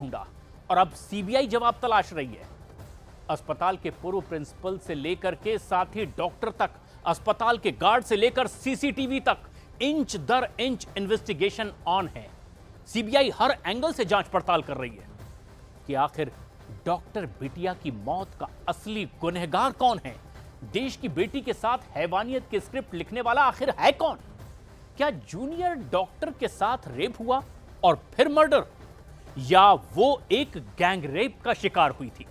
ढूंढा और अब सीबीआई जवाब तलाश रही है। अस्पताल के पूर्व प्रिंसिपल से लेकर के साथी डॉक्टर तक, अस्पताल के गार्ड से लेकर सीसीटीवी तक, इंच दर इंच इन्वेस्टिगेशन ऑन है। सीबीआई हर एंगल से जांच पड़ताल कर रही है कि आखिर डॉक्टर बिटिया की मौत का असली गुनहगार कौन है। देश की बेटी के साथ हैवानियत के स्क्रिप्ट लिखने वाला आखिर है कौन। क्या जूनियर डॉक्टर के साथ रेप हुआ और फिर मर्डर, या वो एक गैंग रेप का शिकार हुई थी।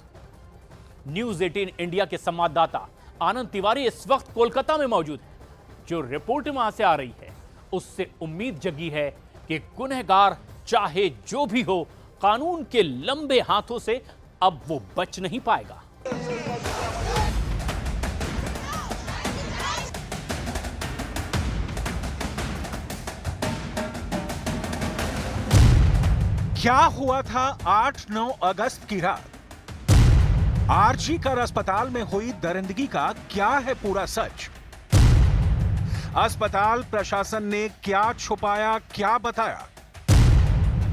न्यूज 18 इंडिया के संवाददाता आनंद तिवारी इस वक्त कोलकाता में मौजूद है। जो रिपोर्ट वहां से आ रही है उससे उम्मीद जगी है कि गुनहगार चाहे जो भी हो, कानून के लंबे हाथों से अब वो बच नहीं पाएगा। क्या हुआ था 8-9 अगस्त की रात? आरजी कर अस्पताल में हुई दरिंदगी का क्या है पूरा सच? अस्पताल प्रशासन ने क्या छुपाया, क्या बताया?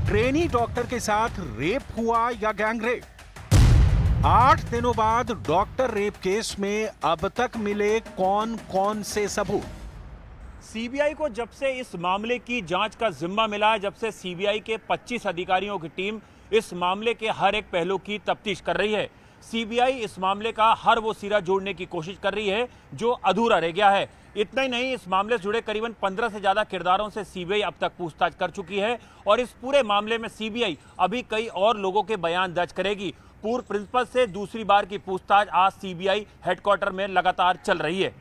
ट्रेनी डॉक्टर के साथ रेप हुआ या गैंग रेप? 8 दिनों बाद डॉक्टर रेप केस में अब तक मिले कौन कौन से सबूत? सीबीआई को जब से इस मामले की जांच का जिम्मा मिला है, जब से सीबीआई के 25 अधिकारियों की टीम इस मामले के हर एक पहलू की तफ्तीश कर रही है। सीबीआई इस मामले का हर वो सिरा जोड़ने की कोशिश कर रही है जो अधूरा रह गया है। इतना ही नहीं, इस मामले से जुड़े करीबन 15 से ज्यादा किरदारों से सीबीआई अब तक पूछताछ कर चुकी है और इस पूरे मामले में सीबीआई अभी कई और लोगों के बयान दर्ज करेगी। पूर्व प्रिंसिपल से दूसरी बार की पूछताछ आज सीबीआई हेडक्वार्टर में लगातार चल रही है।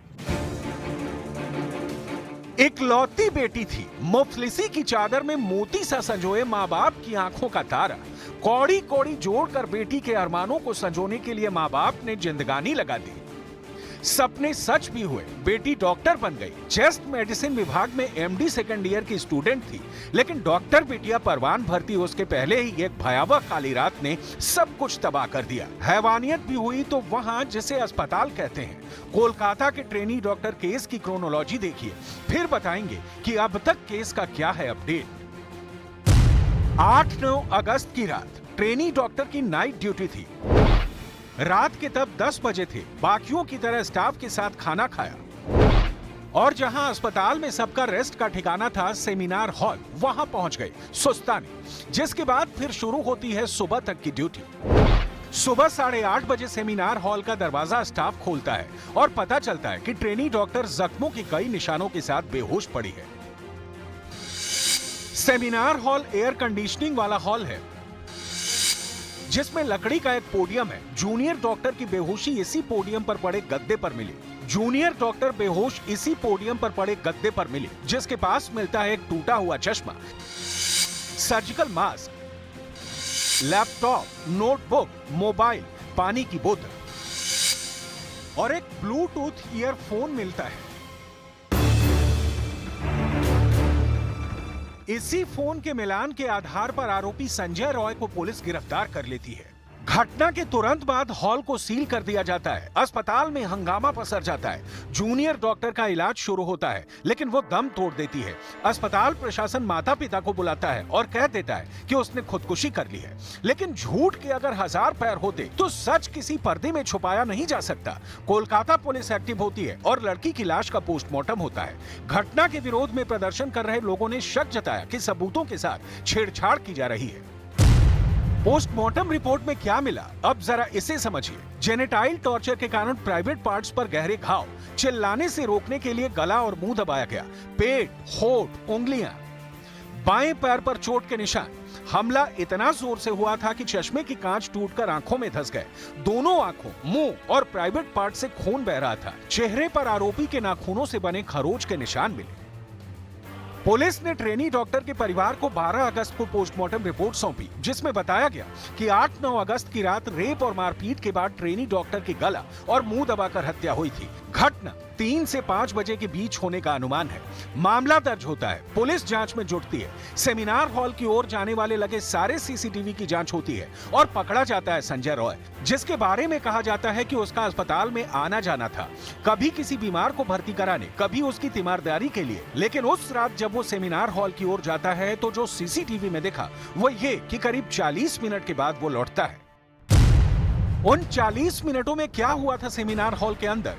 इकलौती बेटी थी, मुफलिसी की चादर में मोती सा संजोए माँ बाप की आंखों का तारा। कौड़ी कौड़ी जोड़कर बेटी के अरमानों को संजोने के लिए माँ बाप ने जिंदगानी लगा दी। सपने सच भी हुए, बेटी डॉक्टर बन गई। चेस्ट मेडिसिन विभाग में एमडी सेकंड ईयर की स्टूडेंट थी, लेकिन डॉक्टर बिटिया परवान भर्ती उसके पहले ही एक भयावह काली रात ने सब कुछ तबाह कर दिया। हैवानियत भी हुई तो वहां जिसे अस्पताल कहते हैं। कोलकाता के ट्रेनी डॉक्टर केस की क्रोनोलॉजी देखिए, फिर बताएंगे कि अब तक केस का क्या है अपडेट। 8-9 अगस्त की रात ट्रेनी डॉक्टर की नाइट ड्यूटी थी। रात के तब 10 बजे थे। बाकियों की तरह स्टाफ के साथ खाना खाया और जहां अस्पताल में सबका रेस्ट का ठिकाना था, सेमिनार हॉल, वहां पहुंच गए सुस्ताने। जिसके बाद फिर शुरू होती है सुबह तक की ड्यूटी। सुबह 8:30 बजे सेमिनार हॉल का दरवाजा स्टाफ खोलता है और पता चलता है कि ट्रेनी डॉक्टर जख्मों की कई निशानों के साथ बेहोश पड़ी है। सेमिनार हॉल एयर कंडीशनिंग वाला हॉल है जिसमें लकड़ी का एक पोडियम है। जूनियर डॉक्टर की बेहोशी इसी पोडियम पर पड़े गद्दे पर मिली। जूनियर डॉक्टर बेहोश इसी पोडियम पर पड़े गद्दे पर मिली, जिसके पास मिलता है एक टूटा हुआ चश्मा, surgical mask, laptop, notebook, mobile, पानी की बोतल और एक ब्लूटूथ ईयरफोन मिलता है। इसी फोन के मिलान के आधार पर आरोपी संजय रॉय को पुलिस गिरफ्तार कर लेती है। घटना के तुरंत बाद हॉल को सील कर दिया जाता है। अस्पताल में हंगामा पसर जाता है। जूनियर डॉक्टर का इलाज शुरू होता है, लेकिन वो दम तोड़ देती है। अस्पताल प्रशासन माता पिता को बुलाता है और कह देता है कि उसने खुदकुशी कर ली है। लेकिन झूठ के अगर 1000 पैर होते तो सच किसी पर्दे में छुपाया नहीं जा सकता। कोलकाता पुलिस एक्टिव होती है और लड़की की लाश का पोस्टमार्टम होता है। घटना के विरोध में प्रदर्शन कर रहे लोगों ने शक जताया कि सबूतों के साथ छेड़छाड़ की जा रही है। पोस्टमार्टम रिपोर्ट में क्या मिला, अब जरा इसे समझिए। जेनेटाइल टॉर्चर के कारण प्राइवेट पार्ट्स पर गहरे घाव, चिल्लाने से रोकने के लिए गला और मुंह दबाया गया, पेट, होठ, उंगलियां, बाएं पैर पर चोट के निशान। हमला इतना जोर से हुआ था कि चश्मे की कांच टूटकर आंखों में धंस गए। दोनों आंखों, मुंह और प्राइवेट पार्ट से खून बह रहा था। चेहरे पर आरोपी के नाखूनों से बने खरोच के निशान मिले। पुलिस ने ट्रेनी डॉक्टर के परिवार को 12 अगस्त को पोस्टमार्टम रिपोर्ट सौंपी, जिसमें बताया गया कि 8-9 अगस्त की रात रेप और मारपीट के बाद ट्रेनी डॉक्टर की गला और मुंह दबाकर हत्या हुई थी। घटना 3 से 5 बजे के बीच होने का अनुमान है। मामला दर्ज होता है, पुलिस जांच में जुटती है, सेमिनार हॉल की ओर जाने वाले लगे सारे सीसीटीवी की जांच होती है और पकड़ा जाता है संजय रॉय, जिसके बारे में कहा जाता है कि उसका अस्पताल में आना जाना था, कभी किसी बीमार को भर्ती कराने, कभी उसकी तीमारदारी के लिए। लेकिन उस रात जब वो सेमिनार हॉल की ओर जाता है तो जो सीसीटीवी में दिखा वो ये कि करीब 40 मिनट के बाद वो लौटता है। उन 40 मिनटों में क्या हुआ था सेमिनार हॉल के अंदर,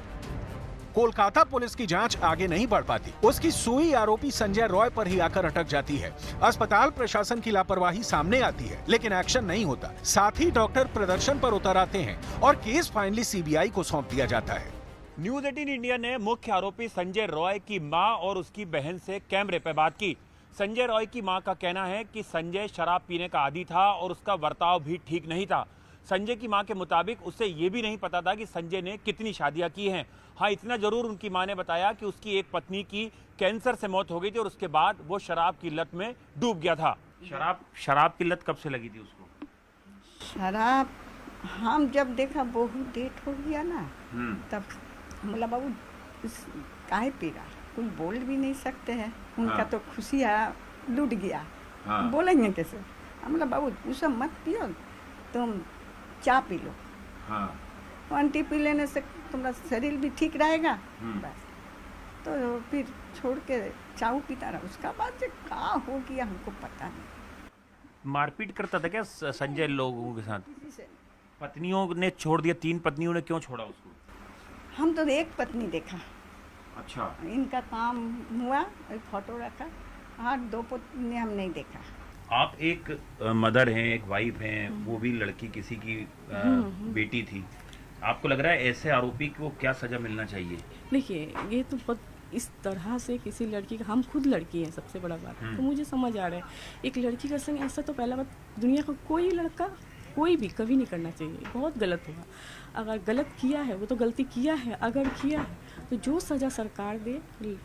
कोलकाता पुलिस की जांच आगे नहीं बढ़ पाती। उसकी सुई आरोपी संजय रॉय पर ही आकर अटक जाती है। अस्पताल प्रशासन की लापरवाही सामने आती है, लेकिन एक्शन नहीं होता। साथ ही डॉक्टर प्रदर्शन पर उतर आते हैं और केस फाइनली सीबीआई को सौंप दिया जाता है। न्यूज 18 इंडिया ने मुख्य आरोपी संजय रॉय की मां और उसकी बहन से कैमरे पर बात की। संजय रॉय की मां का कहना है कि संजय शराब पीने का आदी था और उसका बर्ताव भी ठीक नहीं था। संजय की मां के मुताबिक उसे ये भी नहीं पता था कि संजय ने कितनी शादियां की हैं। हाँ, इतना जरूर उनकी मां ने बताया कि उसकी एक पत्नी की कैंसर से मौत हो गई थी और उसके बाद वो शराब की लत में डूब गया था। शराब की लत कब से लगी थी उसको? शराब हम जब देखा बहुत डेट हो गया ना, तब बोला बाबू काहे पी रहा, कोई बोल भी नहीं सकते हैं। उनका तो खुशियाँ लूट गया, बोलेंगे कैसे। हम बोला बाबू तू सब मत पियो, तुम चाय पी लो, आंटी पी लेने से तुम्हारा शरीर भी ठीक रहेगा। बस तो फिर छोड़ के चाय पीता रहा। उसका बाद से क्या हो गया हमको पता नहीं। मारपीट करता था क्या संजय लोगों के साथ? किसी से पत्नियों ने छोड़ दिया, 3 पत्नियों ने क्यों छोड़ा उसको? हम तो एक पत्नी देखा। अच्छा, इनका काम हुआ, फोटो रखा। हाँ, 2 पत्नी हम नहीं देखा। आप एक मदर हैं, एक वाइफ हैं, वो भी लड़की किसी की बेटी थी। आपको लग रहा है ऐसे आरोपी को क्या सजा मिलना चाहिए? देखिए, ये तो इस तरह से किसी लड़की का, हम खुद लड़की हैं, सबसे बड़ा बात तो मुझे समझ आ रहा है। एक लड़की का संग ऐसा तो पहला बात दुनिया का कोई लड़का कोई भी कभी नहीं करना चाहिए। बहुत गलत हुआ। अगर गलत किया है वो तो गलती किया है, अगर किया है तो जो सज़ा सरकार दे,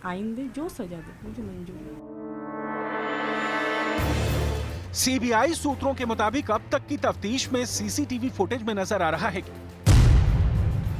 आइन दे, जो सज़ा दे मुझे मंजूर है। सीबीआई सूत्रों के मुताबिक अब तक की तफ्तीश में सीसीटीवी फुटेज में नजर आ रहा है कि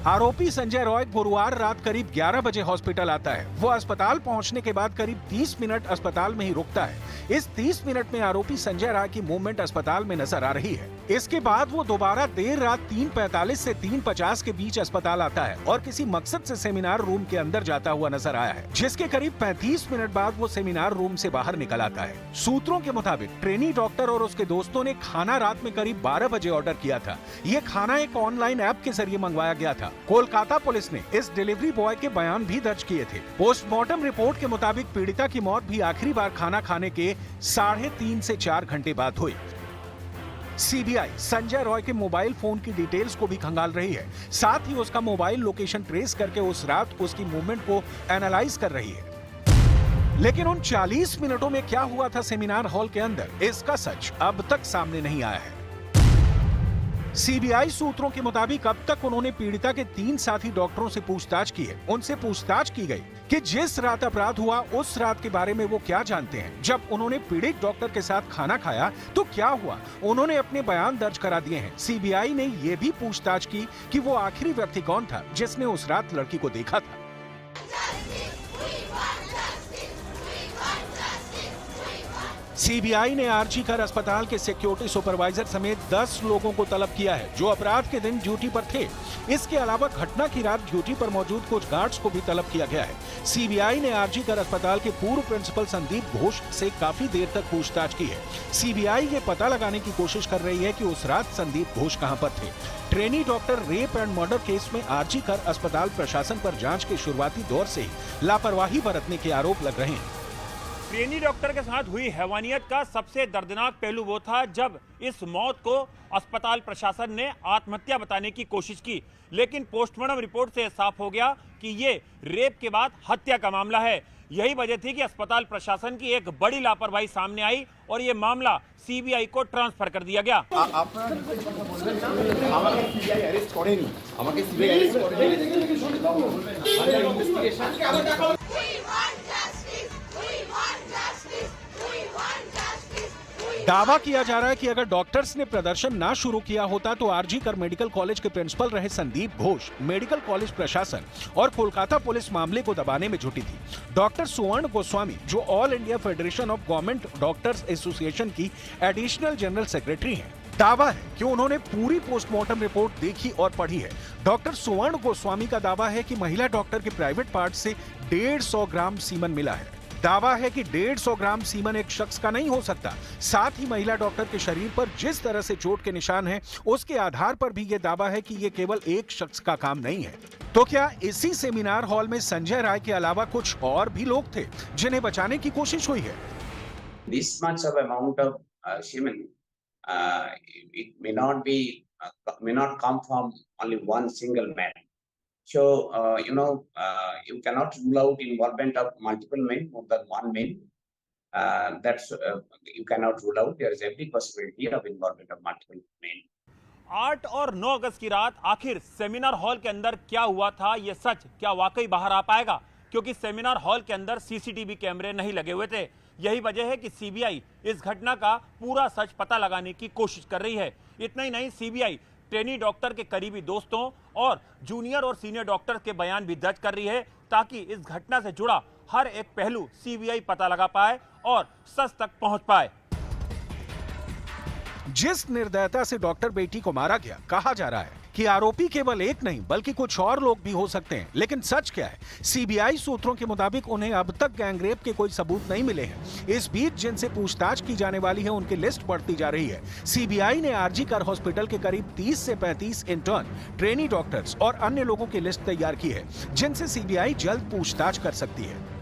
आरोपी संजय रॉय गुरुवार रात करीब 11 बजे हॉस्पिटल आता है। वो अस्पताल पहुंचने के बाद करीब 30 मिनट अस्पताल में ही रुकता है। इस 30 मिनट में आरोपी संजय रॉय की मूवमेंट अस्पताल में नजर आ रही है। इसके बाद वो दोबारा देर रात 3:45 से 3:50 के बीच अस्पताल आता है और किसी मकसद से सेमिनार रूम के अंदर जाता हुआ नजर आया है, जिसके करीब 35 मिनट बाद वो सेमिनार रूम से बाहर निकल आता है। सूत्रों के मुताबिक ट्रेनी डॉक्टर और उसके दोस्तों ने खाना रात में करीब 12 बजे ऑर्डर किया था। ये खाना एक ऑनलाइन ऐप के जरिए मंगवाया गया था। कोलकाता पुलिस ने इस डिलीवरी बॉय के बयान भी दर्ज किए थे। पोस्टमार्टम रिपोर्ट के मुताबिक पीड़िता की मौत भी आखिरी बार खाना खाने के 3.5 से 4 घंटे बाद हुई। सीबीआई संजय रॉय के मोबाइल फोन की डिटेल्स को भी खंगाल रही है। साथ ही उसका मोबाइल लोकेशन ट्रेस करके उस रात उसकी मूवमेंट को एनालाइज कर रही है। लेकिन उन 40 मिनटों में क्या हुआ था सेमिनार हॉल के अंदर, इसका सच अब तक सामने नहीं आया है। सीबीआई सूत्रों के मुताबिक अब तक उन्होंने पीड़िता के 3 साथी डॉक्टरों से पूछताछ की है। उनसे पूछताछ की गई कि जिस रात अपराध हुआ उस रात के बारे में वो क्या जानते हैं। जब उन्होंने पीड़ित डॉक्टर के साथ खाना खाया तो क्या हुआ, उन्होंने अपने बयान दर्ज करा दिए हैं। सीबीआई ने ये भी पूछताछ की कि वो आखिरी व्यक्ति कौन था जिसने उस रात लड़की को देखा था। सीबीआई ने आरजीकर अस्पताल के सिक्योरिटी सुपरवाइजर समेत 10 लोगों को तलब किया है जो अपराध के दिन ड्यूटी पर थे। इसके अलावा घटना की रात ड्यूटी पर मौजूद कुछ गार्ड्स को भी तलब किया गया है। सीबीआई ने आरजीकर अस्पताल के पूर्व प्रिंसिपल संदीप घोष से काफी देर तक पूछताछ की है। सीबीआई ये पता लगाने की कोशिश कर रही है कि उस रात संदीप घोष कहां पर थे। Trainee doctor rape and murder case में आरजीकर अस्पताल प्रशासन पर जांच के शुरुआती दौर से ही लापरवाही बरतने के आरोप लग रहे हैं। ट्रेनी डॉक्टर के साथ हुई हैवानियत का सबसे दर्दनाक पहलू वो था जब इस मौत को अस्पताल प्रशासन ने आत्महत्या बताने की कोशिश की, लेकिन पोस्टमार्टम रिपोर्ट से साफ हो गया कि ये रेप के बाद हत्या का मामला है। यही वजह थी कि अस्पताल प्रशासन की एक बड़ी लापरवाही सामने आई और ये मामला सीबीआई को ट्रांसफर कर दिया गया। दावा किया जा रहा है कि अगर डॉक्टर्स ने प्रदर्शन ना शुरू किया होता तो आरजी कर मेडिकल कॉलेज के प्रिंसिपल रहे संदीप घोष, मेडिकल कॉलेज प्रशासन और कोलकाता पुलिस मामले को दबाने में जुटी थी। डॉक्टर सुवर्ण गोस्वामी, जो all India federation of government doctors association की एडिशनल जनरल सेक्रेटरी हैं, दावा है कि उन्होंने पूरी पोस्टमार्टम रिपोर्ट देखी और पढ़ी है। डॉक्टर सुवर्ण गोस्वामी का दावा है कि महिला डॉक्टर के प्राइवेट पार्ट से 150 ग्राम सीमन मिला है। दावा है कि 150 ग्राम सीमन एक शख्स का नहीं हो सकता। साथ ही महिला डॉक्टर के शरीर पर जिस तरह से चोट के निशान हैं, उसके आधार पर भी ये दावा है कि ये केवल एक शख्स का काम नहीं है। तो क्या इसी सेमिनार हॉल में संजय राय के अलावा कुछ और भी लोग थे जिन्हें बचाने की कोशिश हुई है? This much of amount of semen, it may not come from only one single man. So, you cannot rule out involvement of multiple men, more than one man. You cannot rule out. There is every possibility of involvement of multiple men. 8 और 9 अगस्त की रात आखिर seminar hall के अंदर क्या हुआ था, यह सच क्या वाकई बाहर आ पाएगा? क्योंकि सेमिनार हॉल के अंदर सीसीटीवी कैमरे नहीं लगे हुए थे। यही वजह है कि सीबीआई इस घटना का पूरा सच पता लगाने की कोशिश कर रही है। इतना ही नहीं, सीबीआई ट्रेनी डॉक्टर के करीबी दोस्तों और जूनियर और सीनियर डॉक्टर के बयान भी दर्ज कर रही है, ताकि इस घटना से जुड़ा हर एक पहलू सीबीआई पता लगा पाए और सच तक पहुंच पाए। जिस निर्दयता से डॉक्टर बेटी को मारा गया, कहा जा रहा है कि आरोपी केवल एक नहीं बल्कि कुछ और लोग भी हो सकते हैं। लेकिन सच क्या है? सीबीआई सूत्रों के मुताबिक उन्हें अब तक गैंगरेप के कोई सबूत नहीं मिले हैं। इस बीच जिनसे पूछताछ की जाने वाली है, उनकी लिस्ट बढ़ती जा रही है। सीबीआई ने आरजी कर हॉस्पिटल के करीब 30 से 35 इंटर्न, ट्रेनी डॉक्टर्स और अन्य लोगों की लिस्ट तैयार की है, जिनसे सीबीआई जल्द पूछताछ कर सकती है।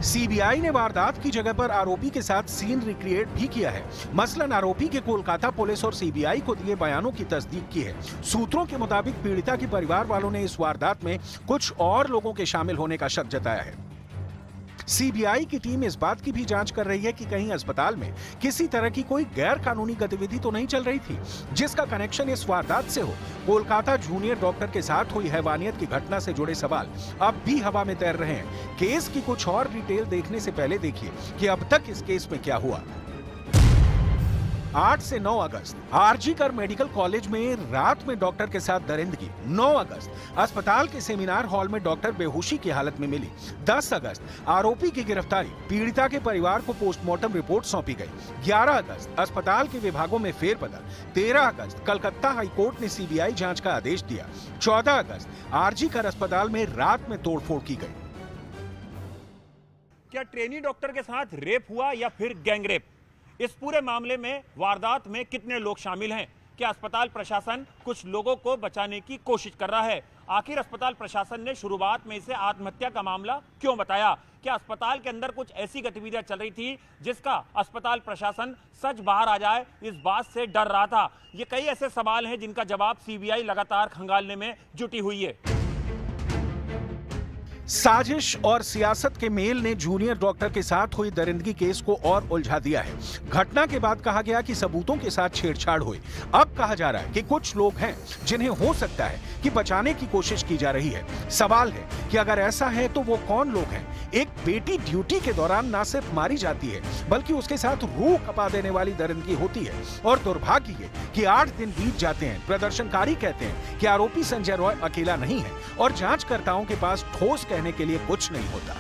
सीबीआई ने वारदात की जगह पर आरोपी के साथ सीन रिक्रिएट भी किया है। मसलन आरोपी के कोलकाता पुलिस और सीबीआई को दिए बयानों की तस्दीक की है। सूत्रों के मुताबिक पीड़िता के परिवार वालों ने इस वारदात में कुछ और लोगों के शामिल होने का शक जताया है। सीबीआई की टीम इस बात की भी जांच कर रही है कि कहीं अस्पताल में किसी तरह की कोई गैर कानूनी गतिविधि तो नहीं चल रही थी, जिसका कनेक्शन इस वारदात से हो। कोलकाता जूनियर डॉक्टर के साथ हुई हैवानियत की घटना से जुड़े सवाल अब भी हवा में तैर रहे हैं। केस की कुछ और डिटेल देखने से पहले देखिए कि अब तक इस केस में क्या हुआ। 8 से 9 अगस्त आरजी कर मेडिकल कॉलेज में रात में डॉक्टर के साथ दरिंदगी। 9 अगस्त अस्पताल के सेमिनार हॉल में डॉक्टर बेहोशी की हालत में मिली। 10 अगस्त आरोपी की गिरफ्तारी, पीड़िता के परिवार को पोस्टमार्टम रिपोर्ट सौंपी गई। 11 अगस्त अस्पताल के विभागों में फेरबदल। 13 अगस्त कलकत्ता हाईकोर्ट ने सीबीआई जांच का आदेश दिया। 14 अगस्त आरजी कर अस्पताल में रात में तोड़फोड़ की गई। क्या ट्रेनी डॉक्टर के साथ रेप हुआ या फिर गैंगरेप? इस पूरे मामले में वारदात में कितने लोग शामिल हैं? क्या अस्पताल प्रशासन कुछ लोगों को बचाने की कोशिश कर रहा है? आखिर अस्पताल प्रशासन ने शुरुआत में इसे आत्महत्या का मामला क्यों बताया? क्या अस्पताल के अंदर कुछ ऐसी गतिविधियां चल रही थी जिसका अस्पताल प्रशासन सच बाहर आ जाए इस बात से डर रहा था? ये कई ऐसे सवाल हैं जिनका जवाब सीबीआई लगातार खंगालने में जुटी हुई है। साजिश और सियासत के मेल ने जूनियर डॉक्टर के साथ हुई दरिंदगी केस को और उलझा दिया है। घटना के बाद कहा गया कि सबूतों के साथ छेड़छाड़ हुई। अब कहा जा रहा है कि कुछ लोग हैं जिन्हें हो सकता है कि बचाने की कोशिश की जा रही है। सवाल है कि अगर ऐसा है तो वो कौन लोग हैं? एक बेटी ड्यूटी के दौरान ना सिर्फ मारी जाती है बल्कि उसके साथ रूह कपा देने वाली दरिंदगी होती है। और दुर्भाग्य है कि 8 दिन बीत जाते हैं। प्रदर्शनकारी कहते हैं कि आरोपी संजय रॉय अकेला नहीं है और जांचकर्ताओं के पास ठोस कहने के लिए कुछ नहीं होता।